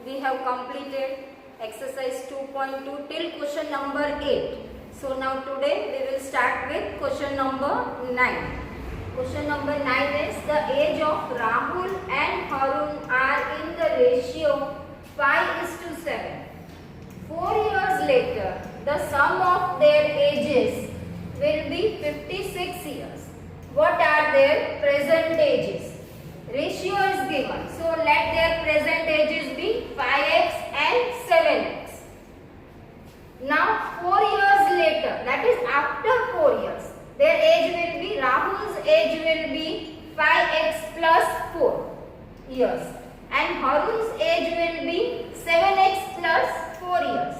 we have completed exercise 2.2 till question number 8. So now today we will start with question number 9. Question number 9 is the age of Rahul and Harun are in the ratio 5:7. 4 years later, the sum of their ages will be 56 years. What are their present ages? Ratio is given. So let their present ages be 5x and 7x. Now 4 years later, that is after 4 years, their age will be, Rahul's age will be 5x plus 4 years and Harun's age will be 7x plus 4 years.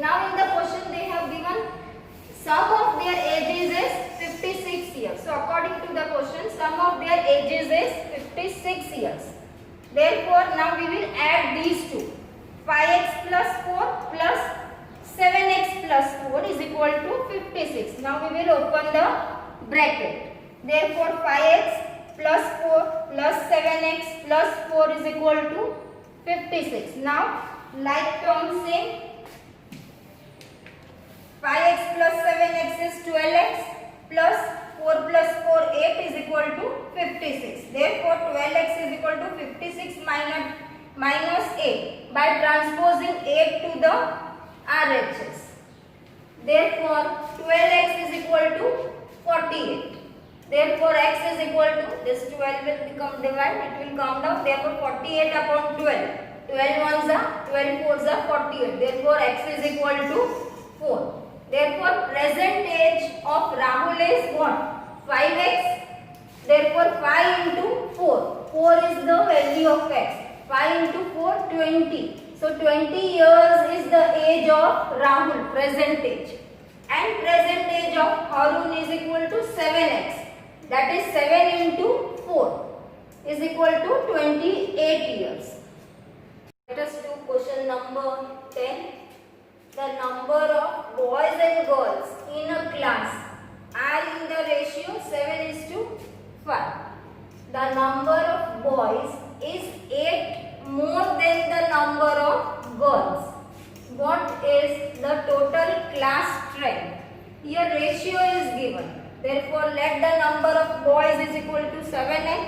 Now in the question they have given sum of their ages is 56 years. So according to the question, sum of their ages is 56 years. Therefore now we will add these two. 5x plus 4 plus 7x plus 4 is equal to 56. Now we will open the bracket. Therefore 5x plus 4 plus 7x plus 4 is equal to 56. Now like terms same. 5x plus 7x is 12x plus 4 plus 4 8 is equal to 56. Therefore 12x is equal to 56 minus 8 by transposing 8 to the RHS. Therefore 12x is equal to 48. Therefore x is equal to, this 12 will become divided, it will come down. Therefore 48 upon 12. 12 ones are 12 fours are 48. Therefore x is equal to 4. Therefore present age of Rahul is what? 5x. Therefore 5 into 4. 4 is the value of x. 5 into 4, 20. So 20 years is the age of Rahul, present age. And present age of Harun is equal to 7x. That is 7 into 4 is equal to 28 years. Let us do question number 10. The number of boys and girls in a class are in the ratio 7:5. The number of boys is 8 more than the number of girls. What is the total class strength? Here ratio is given. Therefore let the number of boys is equal to 7x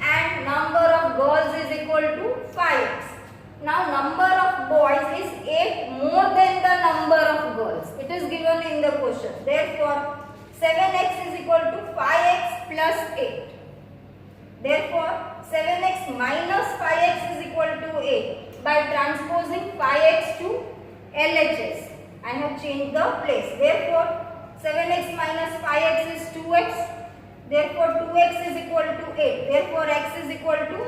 and number of girls is equal to 5x. Now number of boys is 8 more than the number of girls. It is given in the question. Therefore 7x is equal to 5x plus 8. Therefore 7x minus 5x is equal to 8. By transposing 5x to LHS, I have changed the place. Therefore 7x minus 5x is 2x. Therefore 2x is equal to 8. Therefore x is equal to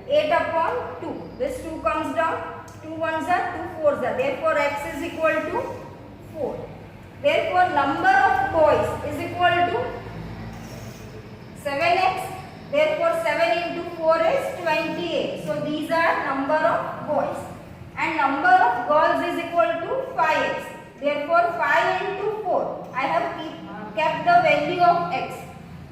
8 upon 2. This 2 comes down. 2 ones are 2 fours are. Therefore x is equal to 4. Therefore number of boys is equal to 7x. Therefore 7 into 4 is 28. So these are number of boys. And number of girls is equal to 5x. Therefore 5 into 4. I have kept the value of x.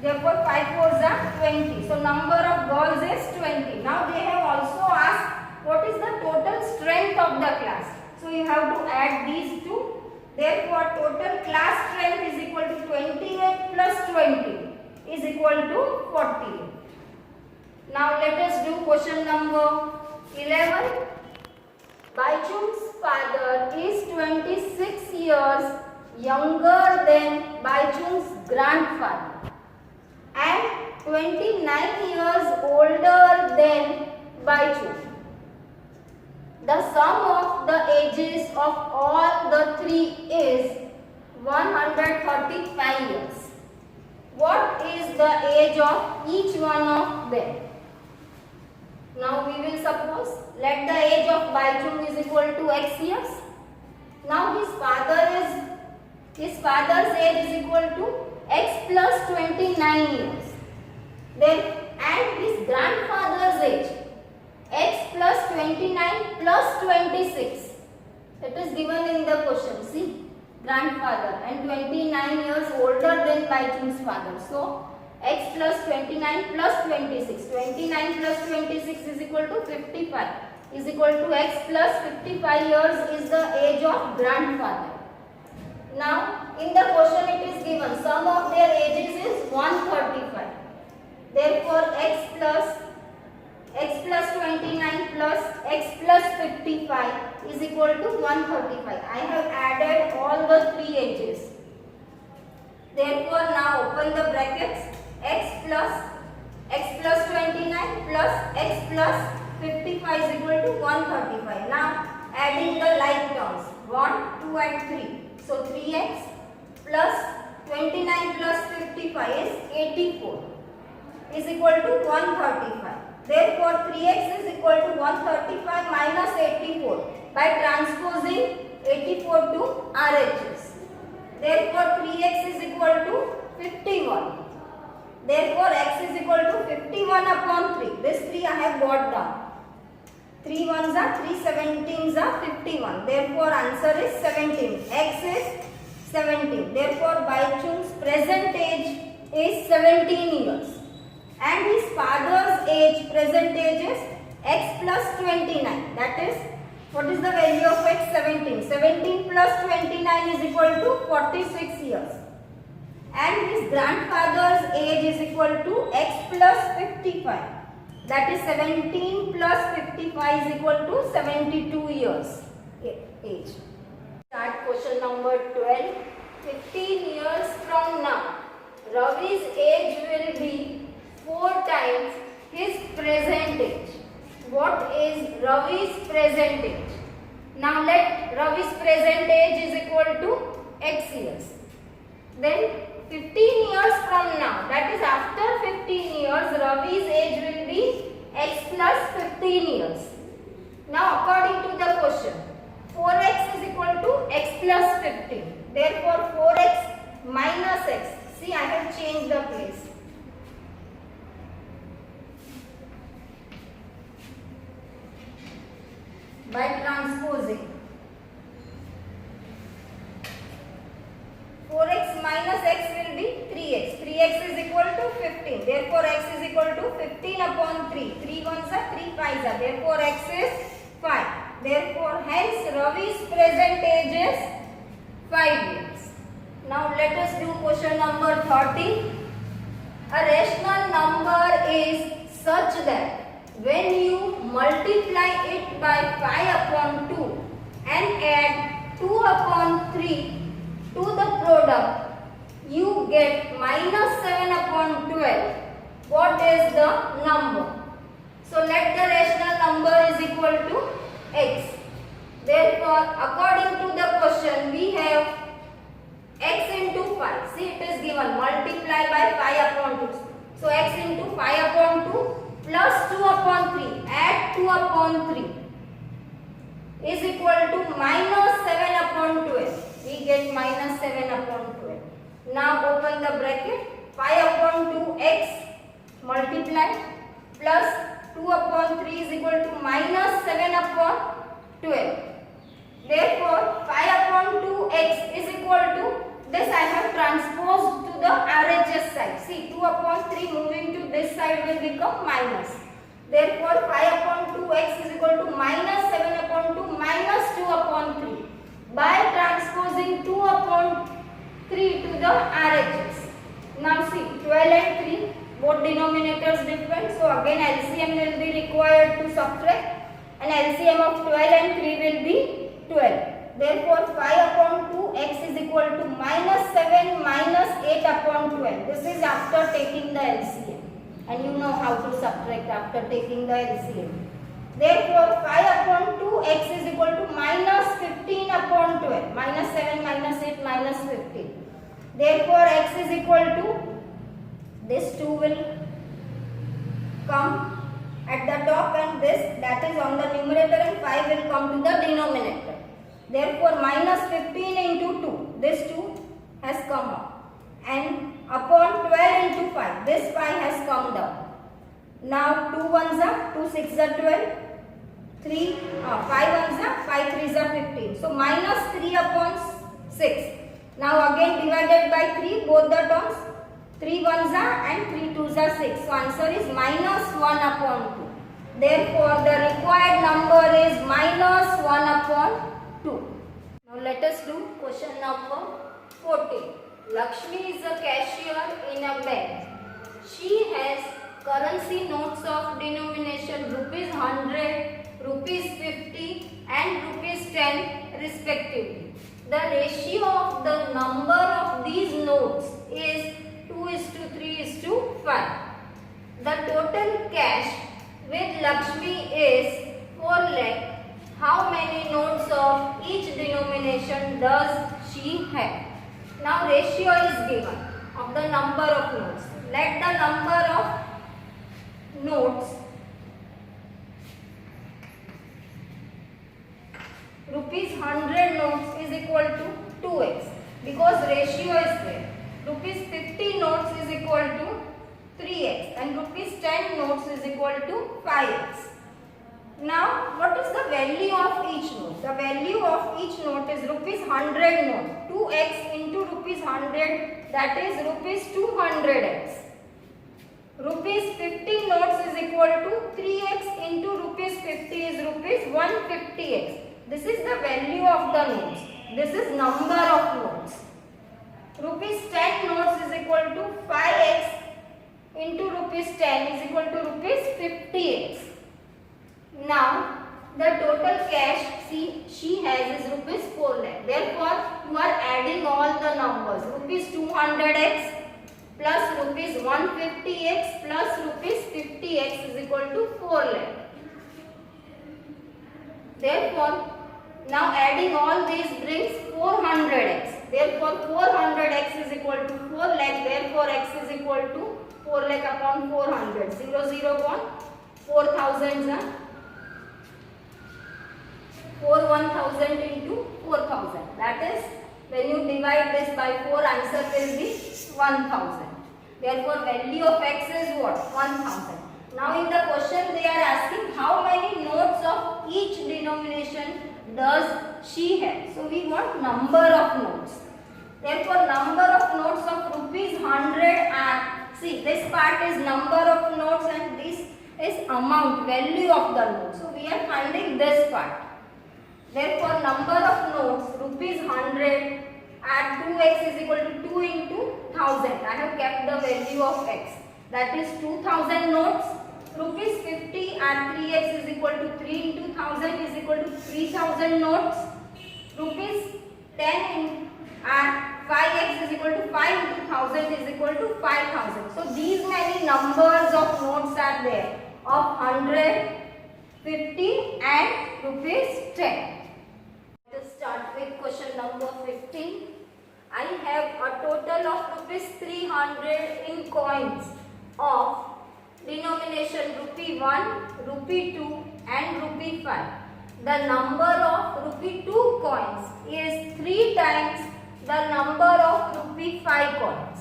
Therefore 5 fours are 20. So number of girls is 20. Now they have also asked what is the total strength of the class. So you have to add these two. Therefore total class strength is equal to 28 plus 20 is equal to 48. Now let us do question number 11. Baichung's father is 26 years younger than Baichung's grandfather and 29 years older than Baichung. The sum of the ages of all the three is 135 years. What is the age of each one of them? Now we will suppose, let the age of Baichung is equal to x years. Now his father's age is equal to x plus 29 years. Then and his grandfather's age, x plus 29 plus 26. It is given in the question. See, grandfather and 29 years older than Baichung's father. So x plus 29 plus 26. 29 plus 26 is equal to 55. is equal to x plus 55 years is the age of grandfather. Now in the question it is given sum of their ages is 135. Therefore x plus 29 plus x plus 55 is equal to 135. I have added all the three ages. Therefore now open the brackets, x plus 29 plus x plus 55 is equal to 135. Now adding the like terms 1, 2 and 3. So 3x plus 29 plus 55 is 84 is equal to 135. Therefore 3x is equal to 135 minus 84 by transposing 84 to RHS. Therefore 3x is equal to 51. Therefore x is equal to 51 upon 3. This 3 I have got down. 3 ones are 3, 17s are 51. Therefore answer is 17. X is 17. Therefore Baichung's present age is 17 years. And his father's age, present age is x plus 29. That is, what is the value of x? 17. 17 plus 29 is equal to 46 years. And his grandfather's age is equal to x plus 55. That is 17 plus 55 is equal to 72 years age. Start question number 12. 15 years from now, Ravi's age will be 4 times his present age. What is Ravi's present age? Now let Ravi's present age is equal to x years. Then 15 years from now, that is after 15 years, Ravi's age will be x plus 15 years. Now according to the question, 4x is equal to x plus 15. Therefore 4x minus x. See, I have changed the place. By transposing 4x minus x will be 3x. 3x is equal to 15. Therefore x is equal to 15 upon 3. 3 ones are 3 5s are. Therefore x is 5. Therefore hence Ravi's present age is 5 years. Now let us do question number 30. A rational number is such that when you multiply it by 5 upon 2 and add 2 upon 3 to the product, you get minus 7 upon 12. What is the number? So let the rational number is equal to x. Therefore, according to the question, we have x into 5. See, it is given multiply by 5 upon 2. So x into 5 upon 2 plus 2 upon 3, add 2 upon 3 is equal to minus 7 upon 12. We get minus 7 upon 12. Now open the bracket, 5 upon 2 x multiply plus 2 upon 3 is equal to minus 7 upon 12. Therefore 5 upon 2 x is equal to, this I have transposed to the RHS side. See, 2 upon 3 moving to this side will become minus. Therefore 5 upon 2x is equal to minus 7 upon 2 minus 2 upon 3. By transposing 2 upon 3 to the RHS. Now see, 12 and 3, both denominators different. So again LCM will be required to subtract. And LCM of 12 and 3 will be 12. Therefore 5 upon 2 x is equal to minus 7 minus 8 upon 12. This is after taking the LCM. And you know how to subtract after taking the LCM. Therefore 5 upon 2 x is equal to minus 15 upon 12. Minus 7 minus 8 minus 15. Therefore x is equal to, this 2 will come at the top and this, that is on the numerator, and 5 will come to the denominator. Therefore minus 15 into 2, this 2 has come up, and upon 12 into 5, this 5 has come down. Now 2 ones are 2 6 are 12, 5 ones are 5 3s are 15. So minus 3 upon 6. Now again divided by 3, both the terms, 3 ones are and 3 2s are 6. So answer is minus 1 upon 2. Therefore, the required number is -1/2. Now let us do question number 14. Lakshmi is a cashier in a bank. She has currency notes of denomination ₹100, ₹50 and ₹10 respectively. The ratio of the number of these notes is 2:3:5. The total cash with Lakshmi is 4 lakh. How many notes of each denomination does she have? Now ratio is given of the number of notes. Let the number of notes ₹100 notes is equal to 2x because ratio is there. ₹50 notes is equal to 3x and ₹10 notes is equal to 5x. Now what is the value of each note? The value of each note is ₹100 note. 2x into ₹100, that is ₹200x. ₹50 notes is equal to 3x into ₹50 is ₹150x. This is the value of the notes. This is number of notes. ₹10 notes is equal to 5x into ₹10 is equal to ₹50x. Now the total cash she has is ₹4 lakh. Therefore, you are adding all the numbers. ₹200x plus ₹150x plus ₹50x is equal to 4 lakh. Therefore, now adding all these brings 400x. Therefore, 400x is equal to 4 lakh. Therefore, x is equal to 4 lakh upon 400. 0 0 1 4,000 4 1,000 into 4,000. That is, when you divide this by 4, answer will be 1,000. Therefore, value of x is what? 1,000. Now in the question they are asking how many notes of each denomination does she have. So we want number of notes. Therefore, number of notes of ₹100 are, see, this part is number of notes and this is amount, value of the note. So we are finding this part. Therefore, number of notes ₹100 at 2x is equal to 2 into 1000. I have kept the value of x. That is 2000 notes. ₹50 at 3x is equal to 3 into 1000 is equal to 3000 notes. ₹10 at 5x is equal to 5 into 1000 is equal to 5000. So these many numbers of notes are there of 100, 50 and ₹10. Let us start with question number 15. I have a total of ₹300 in coins of denomination ₹1, ₹2 and ₹5. The number of ₹2 coins is 3 times the number of ₹5 coins.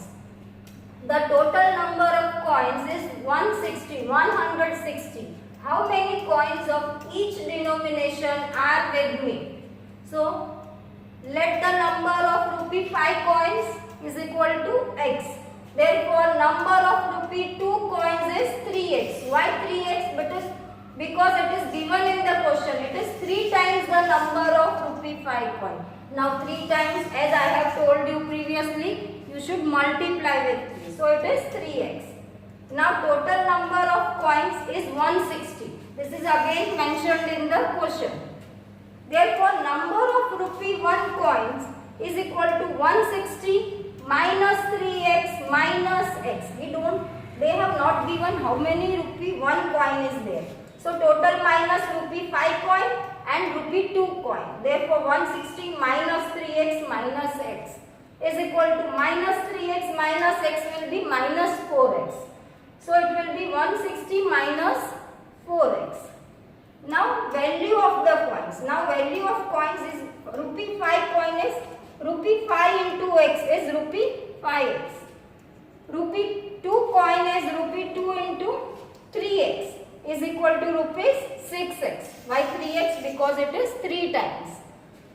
The total number of coins is 160. How many coins of each denomination are with me? So, let the number of ₹5 coins is equal to x. Therefore, number of ₹2 coins is 3x. Why 3x? Because it is given in the question. It is 3 times the number of ₹5 coin. Now 3 times, as I have told you previously, you should multiply with 3. So it is 3x. Now total number of coins is 160. This is again mentioned in the question. Therefore, number of ₹1 coins is equal to 160 minus 3x minus x. They have not given how many ₹1 coin is there. So total minus ₹5 coin and ₹2 coin. Therefore, 160 minus 3x minus x is equal to minus 3x minus x will be minus 4x. So it will be 160 minus 4x. Now value of the coins. Now value of coins is ₹5 coin is ₹5 into x is ₹5x. ₹2 coin is ₹2 into 3x is equal to ₹6x. Why 3x? Because it is 3 times.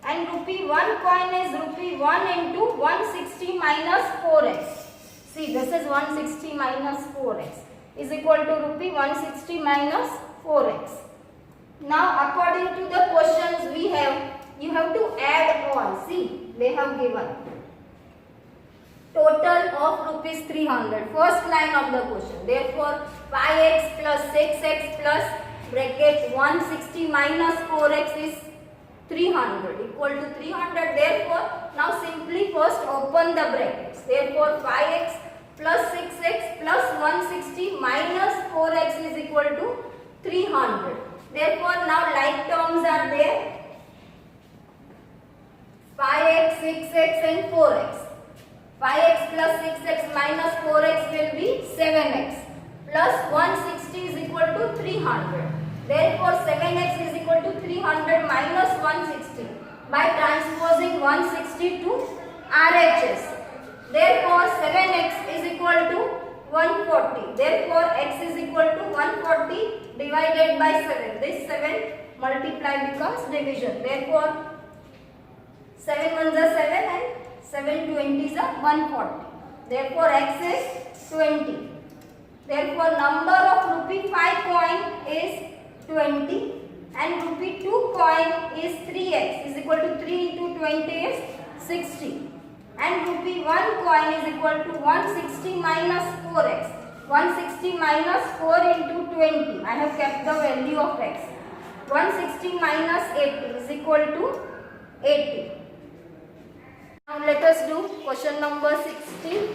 And ₹1 coin is ₹1 into 160 minus 4x. See, this is 160 minus 4x is equal to rupee 160 minus 4x. Now according to the questions we have, you have to add all. See, they have given total of rupees 300. First line of the question. Therefore 5x plus 6x plus bracket 160 minus 4x is 300 equal to 300. Therefore now simply first open the brackets. Therefore 5x plus 6x plus 160 minus 4x is equal to 300. Therefore now like terms are there, 5x, 6x and 4x. 5x plus 6x minus 4x will be 7x plus 160 is equal to 300. Therefore 7x is equal to 300 minus 160 by transposing 160 to RHS. Therefore 7x is equal to 140. Therefore x is equal to 140 divided by 7. This 7 multiply becomes division. Therefore 7 ones are 7 and 7 20s are 140. Therefore x is 20. Therefore number of rupee 5 coin is 20 and rupee 2 coin is 3x is equal to 3 into 20 is 60 and rupee 1 coin is equal to 160 minus 4x. 160 minus 4 into 20. I have kept the value of x. 160 minus 80 is equal to 80. Now let us do question number 16.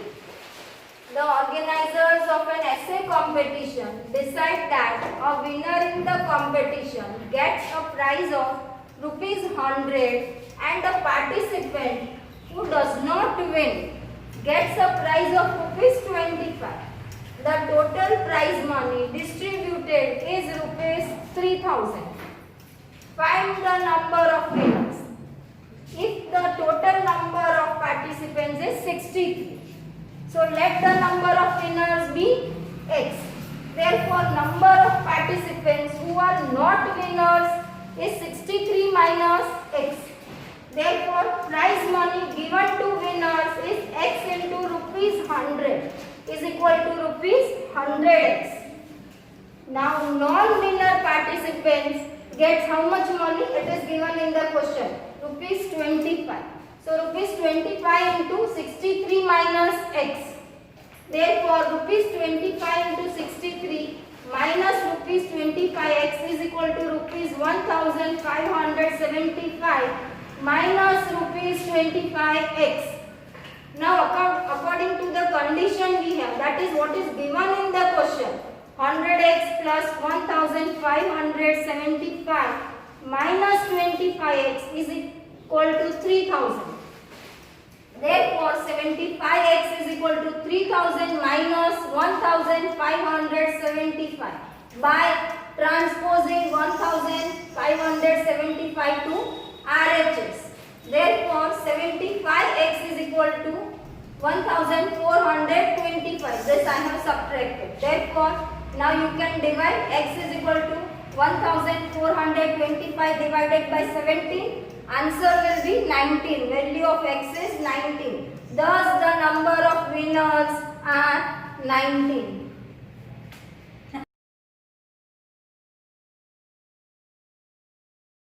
The organizers of an essay competition decide that a winner in the competition gets a prize of rupees 100 and a participant who does not win gets a prize of rupees 25. The total prize money distributed is rupees 3000. Find the number of winners. If the total number of participants is 63, so let the number of winners be x. Therefore, number of participants who are not winners is 63 minus x. Therefore, prize money given to winners is x into rupees 100 is equal to rupees 100x. Now, non-winner participants gets how much money? It is given in the question. Rupees 25. So rupees 25 into 63 minus x. Therefore rupees 25 into 63 minus rupees 25x is equal to rupees 1575 minus rupees 25x. Now according to the condition we have, that is what is given in the question, 100x plus 1575 minus 25x is equal to 3000. Therefore 75x is equal to 3000 minus 1575 by transposing 1575 to RHS. Therefore 75x is equal to 1425. This I have subtracted. Therefore now you can divide. X is equal to 1425 divided by 17. Answer will be 19. Value of x is 19. Thus the number of winners are 19.